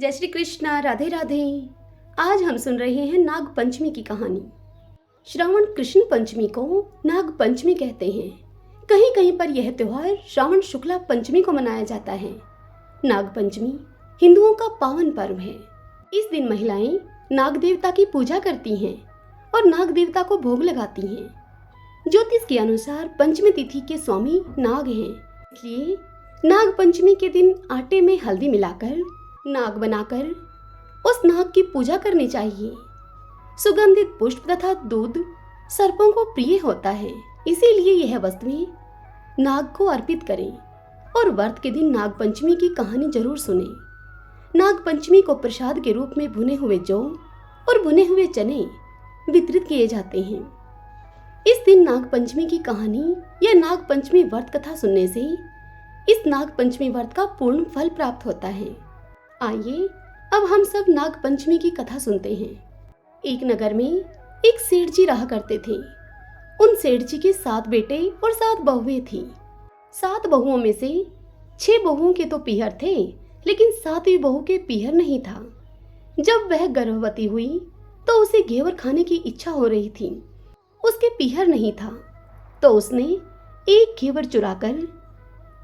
जय श्री कृष्णा, राधे राधे। आज हम सुन रहे हैं नाग पंचमी की कहानी। श्रावण कृष्ण पंचमी को नाग पंचमी कहते हैं। कहीं कहीं पर यह त्योहार श्रावण शुक्ला पंचमी को मनाया जाता है। नाग पंचमी हिंदुओं का पावन पर्व है। इस दिन महिलाएं नाग देवता की पूजा करती हैं और नाग देवता को भोग लगाती हैं। ज्योतिष के अनुसार पंचमी तिथि के स्वामी नाग हैं, इसलिए नाग पंचमी के दिन आटे में हल्दी मिलाकर नाग बनाकर उस नाग की पूजा करनी चाहिए। सुगंधित पुष्प तथा दूध सर्पों को प्रिय होता है, इसीलिए यह वस्तुएं नाग को अर्पित करें और व्रत के दिन नाग पंचमी की कहानी जरूर सुने। नाग पंचमी को प्रसाद के रूप में भुने हुए जौ और भुने हुए चने वितरित किए जाते हैं। इस दिन नाग पंचमी की कहानी या नाग पंचमी व्रत कथा सुनने से इस नाग पंचमी व्रत का पूर्ण फल प्राप्त होता है। आइए अब हम सब नाग पंचमी की कथा सुनते हैं। एक नगर में एक सेठ जी रहा करते थे। उन सेठ जी के 7 बेटे और 7 बहुएं थी। 7 बहुओं में से 6 बहुओं के तो पीहर थे, लेकिन 7वीं बहू के पीहर नहीं था। जब वह गर्भवती हुई तो उसे घेवर खाने की इच्छा हो रही थी। उसके पीहर नहीं था, तो उसने एक घेवर चुराकर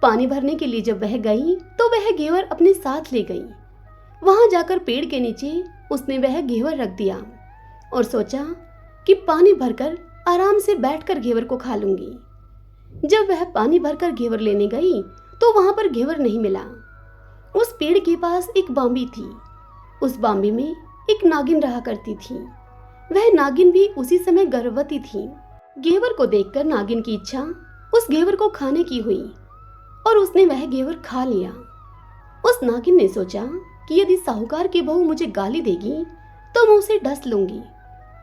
पानी भरने के लिए जब वह गई तो वह घेवर अपने साथ ले गई। वहां जाकर पेड़ के नीचे उसने वह घेवर रख दिया और सोचा कि पानी भरकर आराम से बैठकर घेवर को खा लूंगी। जब वह पानी भरकर घेवर लेने गई तो वहां पर घेवर नहीं मिला। उस पेड़ के पास एक बांबी थी। उस बांबी में एक नागिन रहा करती थी। वह नागिन भी उसी समय गर्भवती थी। घेवर को देखकर नागिन की इच्छा उस घेवर को खाने की हुई और उसने वह घेवर खा लिया। उस नागिन ने सोचा कि यदि साहूकार की बहू मुझे गाली देगी तो मैं उसे डस लूंगी,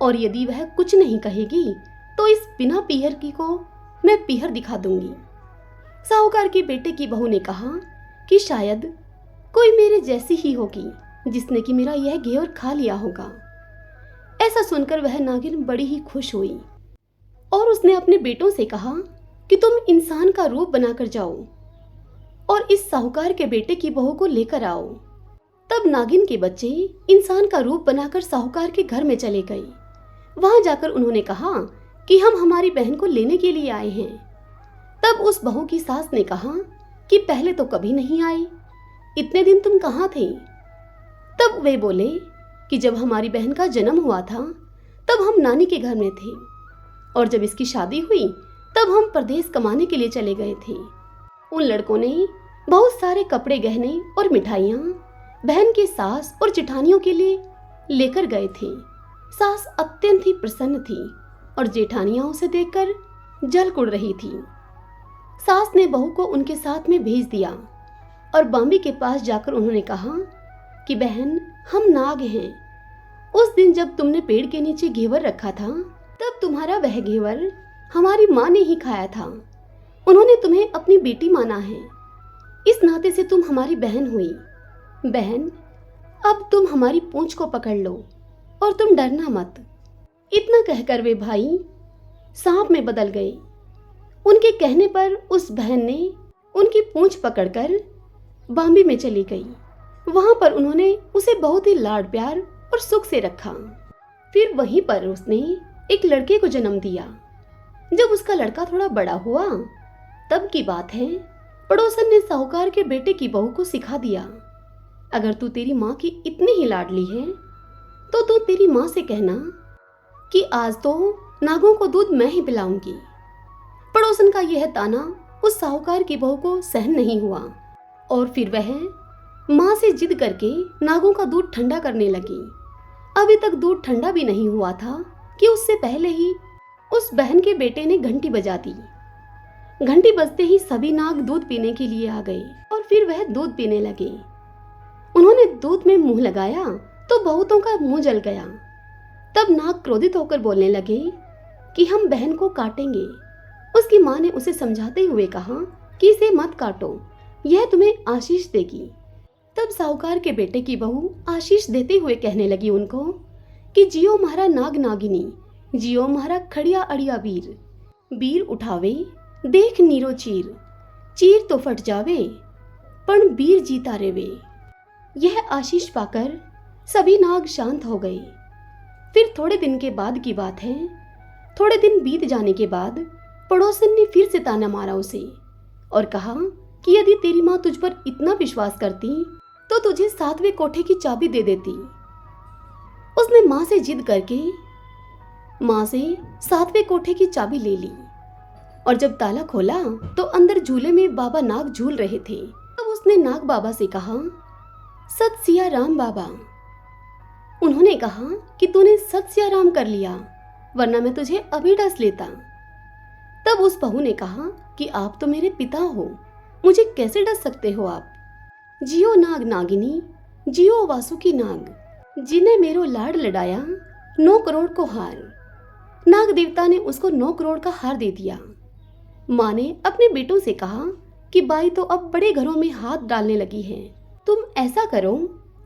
और यदि वह कुछ नहीं कहेगी तो इस बिना पीहर की को मैं पीहर दिखा दूंगी। साहूकार के बेटे की बहू ने कहा कि शायद कोई मेरे जैसी ही होगी जिसने कि मेरा यह घेवर खा लिया होगा। ऐसा सुनकर वह नागिन बड़ी ही खुश हुई और उसने अपने बेटों से कहा कि तुम इंसान का रूप बनाकर जाओ और इस साहूकार के बेटे की बहू को लेकर आओ। तब नागिन के बच्चे इंसान का रूप बनाकर साहूकार के घर में चले गए। वहां जाकर उन्होंने कहा कि हम हमारी बहन को लेने के लिए आए हैं। तब उस बहू की सास ने कहा कि पहले तो कभी नहीं आई, इतने दिन तुम कहाँ थे? तब वे बोले कि जब हमारी बहन का जन्म हुआ था तब हम नानी के घर में थे, और जब इसकी शादी हुई तब हम प्रदेश कमाने के लिए चले गए थे। उन लड़कों ने बहुत सारे कपड़े, गहने और मिठाइयाँ बहन के सास और जेठानियों के लिए लेकर गए थे। सास अत्यंत ही प्रसन्न थी और जेठानियां उसे देखकर जल कुड़ रही थी। सास ने बहू को उनके साथ में भेज दिया और बांबी के पास जाकर उन्होंने कहा कि बहन, हम नाग हैं। उस दिन जब तुमने पेड़ के नीचे घेवर रखा था तब तुम्हारा वह घेवर हमारी माँ ने ही खाया था। उन्होंने तुम्हें अपनी बेटी माना है, इस नाते से तुम हमारी बहन हुई। बहन, अब तुम हमारी पूंछ को पकड़ लो और तुम डरना मत। इतना कहकर वे भाई सांप में बदल गए। उनके कहने पर उस बहन ने उनकी पूंछ पकड़कर बांबी में चली गई। वहां पर उन्होंने उसे बहुत ही लाड प्यार और सुख से रखा। फिर वहीं पर उसने एक लड़के को जन्म दिया। जब उसका लड़का थोड़ा बड़ा हुआ तब की बात है, पड़ोसन ने साहूकार के बेटे की बहू को सिखा दिया, अगर तू तेरी माँ की इतनी ही लाडली है तो तू तेरी माँ से कहना कि आज तो नागों को दूध मैं ही पिलाऊंगी। पड़ोसन का यह ताना उस साहूकार की बहू को सहन नहीं हुआ और फिर वह माँ से जिद करके नागों का दूध ठंडा करने लगी। अभी तक दूध ठंडा भी नहीं हुआ था कि उससे पहले ही उस बहन के बेटे ने घंटी बजा दी। घंटी बजते ही सभी नाग दूध पीने के लिए आ गए और फिर वह दूध पीने लगे। उन्होंने दूध में मुंह लगाया तो बहुतों का मुंह जल गया। तब नाग क्रोधित होकर बोलने लगे कि हम बहन को काटेंगे। उसकी माँ ने उसे समझाते हुए कहा कि इसे मत काटो, यह तुम्हें आशीष देगी। तब साहूकार के बेटे की बहू आशीष देते हुए कहने लगी उनको कि जियो म्हारा नाग नागिनी, जियो म्हारा खड़िया अड़िया वीर। वीर उठावे देख नीरो चीर, चीर तो फट जावे पण वीर जीता रेवे। यह आशीष पाकर सभी नाग शांत हो गए। फिर थोड़े दिन के बाद की बात है। थोड़े दिन बीत जाने के बाद पड़ोसन ने फिर से ताना मारा उसे और कहा कि यदि तेरी माँ तुझ पर इतना विश्वास करती तो तुझे 7वें कोठे की चाबी दे देती। उसने माँ से जिद करके माँ से 7वें कोठे की चाबी ले ली और जब ताला खोला तो अंदर झूले में बाबा नाग झूल रहे थे। तब उसने नाग बाबा से कहा, सत सिया राम बाबा। उन्होंने कहा कि तूने सत सिया राम कर लिया, वरना मैं तुझे अभी डस लेता। तब उस बहू ने कहा कि आप तो मेरे पिता हो, मुझे कैसे डस सकते हो आप। जियो नाग नागिनी, जियो वासुकी नाग, जिन्हें मेरो लाड लडाया 9 करोड़ को हार। नाग देवता ने उसको 9 करोड़ का हार दे दिया। माँ ने अपने बेटों से कहा कि बाई तो अब बड़े घरों में हाथ डालने लगी है, तुम ऐसा करो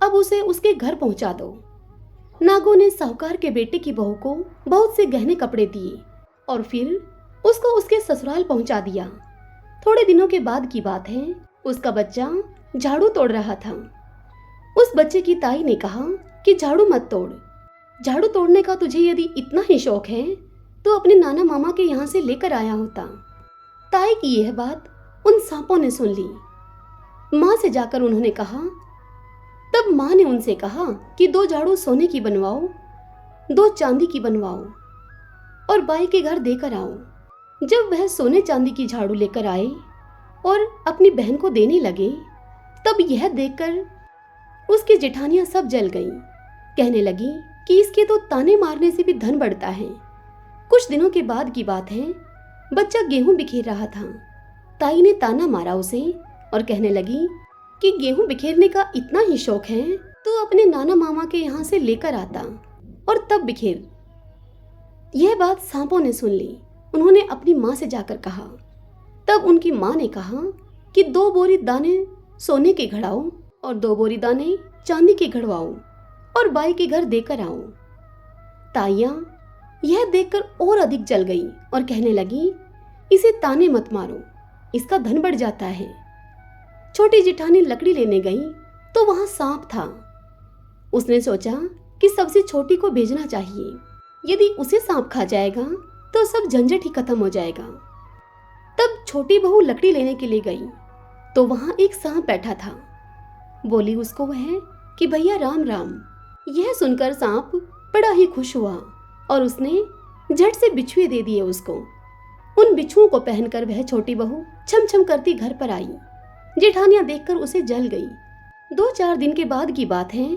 अब उसे उसके घर पहुंचा दो। नागों ने साहूकार के बेटे की बहू को बहुत से गहने कपड़े दिए और फिर उसको उसके ससुराल पहुंचा दिया। थोड़े दिनों के बाद की बात है, उसका बच्चा झाड़ू तोड़ रहा था। उस बच्चे की ताई ने कहा कि झाड़ू मत तोड़, झाड़ू तोड़ने का तुझे यदि इतना ही शौक है तो अपने नाना मामा के यहाँ से लेकर आया होता। ताई की यह बात उन सांपों ने सुन ली। माँ से जाकर उन्होंने कहा, तब माँ ने उनसे कहा कि 2 झाड़ू सोने की बनवाओ, 2 चांदी की बनवाओ और बाई के घर देकर आओ। जब वह सोने चांदी की झाड़ू लेकर आए और अपनी बहन को देने लगे, तब यह देखकर उसकी जेठानियां सब जल गईं। कहने लगी कि इसके तो ताने मारने से भी धन बढ़ता है। कुछ दिनों के बाद की बात है, बच्चा गेहूं बिखेर रहा था। ताई ने ताना मारा उसे और कहने लगी कि गेहूं बिखेरने का इतना ही शौक है तो अपने नाना मामा के यहाँ से लेकर आता और तब बिखेर। यह बात सांपों ने सुन ली। उन्होंने अपनी माँ से जाकर कहा। तब उनकी माँ ने कहा कि 2 बोरी दाने सोने के घड़ाओ और 2 बोरी दाने चांदी के घड़वाओ और बाई के घर देकर आओ। ताइयां यह देखकर और अधिक जल गई और कहने लगी, इसे ताने मत मारो, इसका धन बढ़ जाता है। छोटी जेठानी लकड़ी लेने गई तो वहां सांप था। उसने सोचा कि सबसे छोटी को भेजना चाहिए, यदि उसे सांप खा जाएगा तो सब झंझट ही खत्म हो जाएगा। तब छोटी बहू लकड़ी लेने के लिए गई तो वहां एक सांप बैठा था। बोली उसको वह कि भैया राम राम। यह सुनकर सांप बड़ा ही खुश हुआ और उसने झट से बिछुए दे दिए उसको। उन बिछुओं को पहनकर वह छोटी बहू छम छम करती घर पर आई। जेठानियां देखकर उसे जल गई। 2-4 दिन के बाद की बात है,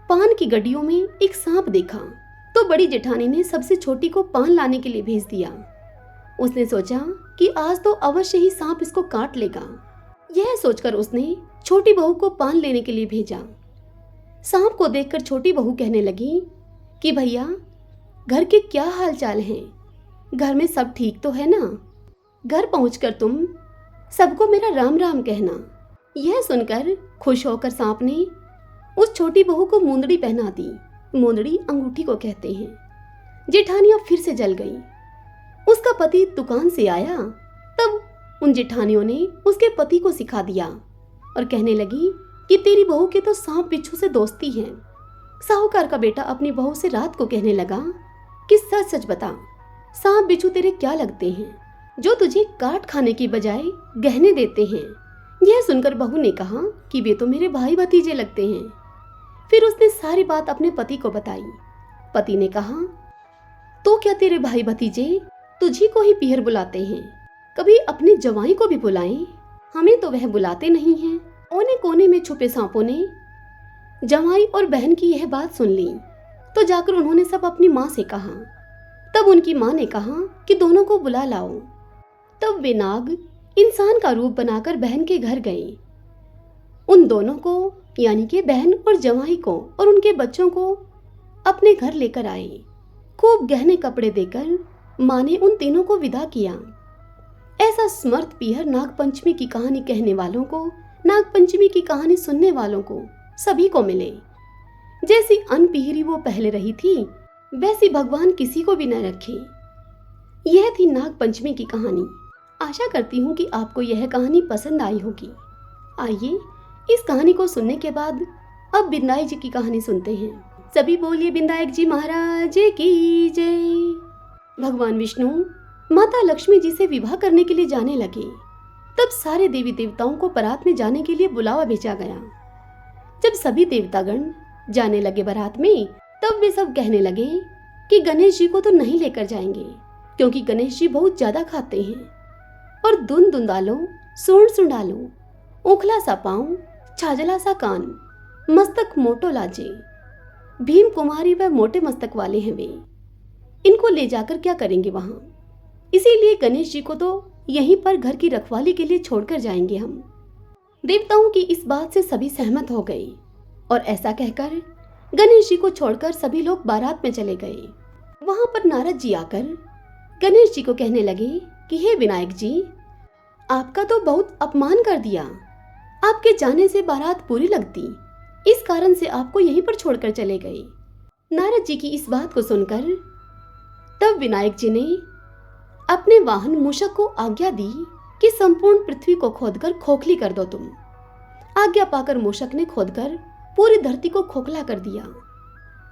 पान की गड्डियों में एक सांप देखा तो बड़ी जेठानी ने सबसे छोटी को पान लाने के लिए भेज दिया। उसने सोचा कि आज तो अवश्य ही सांप इसको काट लेगा। यह सोचकर उसने छोटी बहू को पान लेने के लिए भेजा। सांप को देखकर छोटी बहू कहने लगी कि भैया घर के क्या हाल चाल हैं, घर में सब ठीक तो है ना। घर पहुंचकर तुम सबको मेरा राम राम कहना। यह सुनकर खुश होकर सांप ने उस छोटी बहू को मुंदड़ी पहना दी। मुंदड़ी अंगूठी को कहते हैं। जेठानियां फिर से जल गई। उसका पति दुकान से आया, तब उन जेठानियों ने उसके पति को सिखा दिया और कहने लगी कि तेरी बहू के तो सांप बिच्छू से दोस्ती है। साहूकार का बेटा अपनी बहू से रात को कहने लगा कि सच सच बता, सांप बिच्छू तेरे क्या लगते हैं जो तुझे काट खाने की बजाय गहने देते हैं। यह सुनकर बहू ने कहा कि वे तो मेरे भाई भतीजे लगते हैं। फिर उसने सारी बात अपने पति को बताई। पति ने कहा, तो क्या तेरे भाई भतीजे तुझी को ही पीहर बुलाते हैं, कभी अपने जवाई को भी बुलाएं, हमें तो वह बुलाते नहीं हैं। कोने कोने में छुपे सांपों ने जवाई और बहन की यह बात सुन ली तो जाकर उन्होंने सब अपनी माँ से कहा। तब उनकी माँ ने कहा कि दोनों को बुला लाओ। तब वे नाग इंसान का रूप बनाकर बहन के घर गए। उन दोनों को यानी कि बहन और जवाई को और उनके बच्चों को अपने घर लेकर आए। खूब गहने कपड़े देकर माँ ने उन तीनों को विदा किया। ऐसा समर्थ पीहर नागपंचमी की कहानी कहने वालों को, नागपंचमी की कहानी सुनने वालों को सभी को मिले। जैसी अनपीहरी वो पहले रही थी, वैसी भगवान किसी को भी न रखे। यह थी नागपंचमी की कहानी। आशा करती हूँ कि आपको यह कहानी पसंद आई होगी। आइए इस कहानी को सुनने के बाद अब विनायक जी की कहानी सुनते हैं। सभी बोलिए विनायक जी महाराज की जय। भगवान विष्णु माता लक्ष्मी जी से विवाह करने के लिए जाने लगे। तब सारे देवी देवताओं को बारात में जाने के लिए बुलावा भेजा गया। जब सभी देवतागण जाने लगे बारात में, तब वे सब कहने लगे कि गणेश जी को तो नहीं लेकर जाएंगे, क्योंकि गणेश जी बहुत ज्यादा खाते हैं और धुन धुंधालो, सूंड सुंडालो, ओखला सा पाँव, छाजला सा कान, मस्तक मोटो लाजे, भीम कुमारी व मोटे मस्तक वाले हैं वे। इनको ले जाकर क्या करेंगे वहां, इसीलिए गणेश जी को तो यहीं पर घर की रखवाली के लिए छोड़कर जाएंगे हम। देवताओं की इस बात से सभी सहमत हो गए और ऐसा कहकर गणेश जी को छोड़कर सभी लोग बारात में चले गए। वहां पर नारद जी आकर गणेश जी को कहने लगे कि हे विनायक जी, आपका तो बहुत अपमान कर दिया। आपके जाने से बारात पूरी लगती, इस कारण से आपको यहीं पर छोड़कर चले गए। नारद जी की इस बात को सुनकर तब विनायक जी ने अपने वाहन मूषक को आज्ञा दी कि संपूर्ण पृथ्वी को खोदकर खोखली कर दो तुम। आज्ञा पाकर मूषक ने खोदकर पूरी धरती को खोखला कर दिया।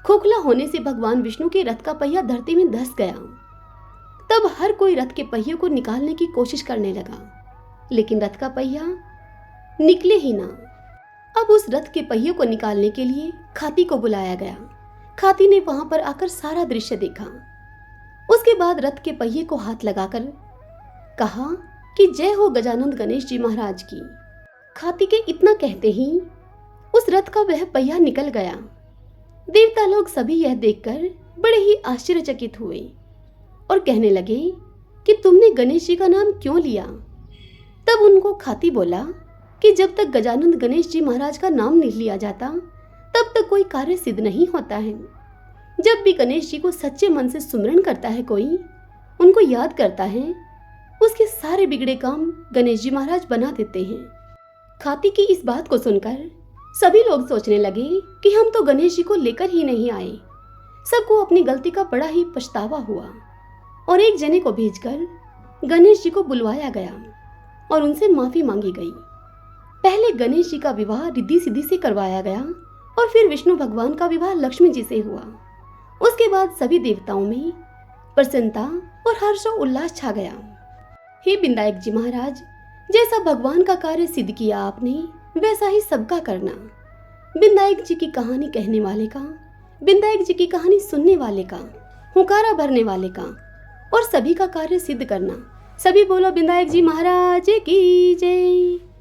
खोखला होने से भगवान विष्णु के रथ का पहिया धरती में धंस गया। तब हर कोई रथ के पहिए को निकालने की कोशिश करने लगा, लेकिन रथ का पहिया निकले ही ना। अब उस रथ के पहिए को निकालने के लिए खाती को बुलाया गया। खाती ने वहां पर आकर सारा दृश्य देखा। उसके बाद रथ के पहिए को हाथ लगाकर कहा कि जय हो गजानंद गणेश जी महाराज की। खाती के इतना कहते ही उस रथ का वह पहिया निकल गया। देवता लोग सभी यह देखकर बड़े ही आश्चर्यचकित हुए और कहने लगे कि तुमने गणेश जी का नाम क्यों लिया। तब उनको खाती बोला कि जब तक गजानंद गणेश जी महाराज का नाम नहीं लिया जाता, तब तक कोई कार्य सिद्ध नहीं होता है। जब भी गणेश जी को सच्चे मन से सुमिरन करता है कोई, उनको याद करता है, उसके सारे बिगड़े काम गणेश जी महाराज बना देते हैं। खाती की इस बात को सुनकर सभी लोग सोचने लगे कि हम तो गणेश जी को लेकर ही नहीं आए। सबको अपनी गलती का बड़ा ही पछतावा हुआ और एक जने को भेजकर गणेश जी को बुलवाया गया और उनसे माफी मांगी गई। पहले गणेश जी का विवाह रिद्धि सिद्धि से करवाया गया और फिर विष्णु भगवान का विवाह लक्ष्मी जी से हुआ। उसके बाद सभी देवताओं में प्रसन्नता और हर्ष और उल्लास छा गया। हे विनायक जी महाराज, जैसा भगवान का कार्य सिद्ध किया आपने, वैसा ही सबका करना। विनायक जी की कहानी कहने वाले का, विनायक जी की कहानी सुनने वाले का, हुंकारा भरने वाले का और सभी का कार्य सिद्ध करना। सभी बोलो विनायक जी महाराज की जय।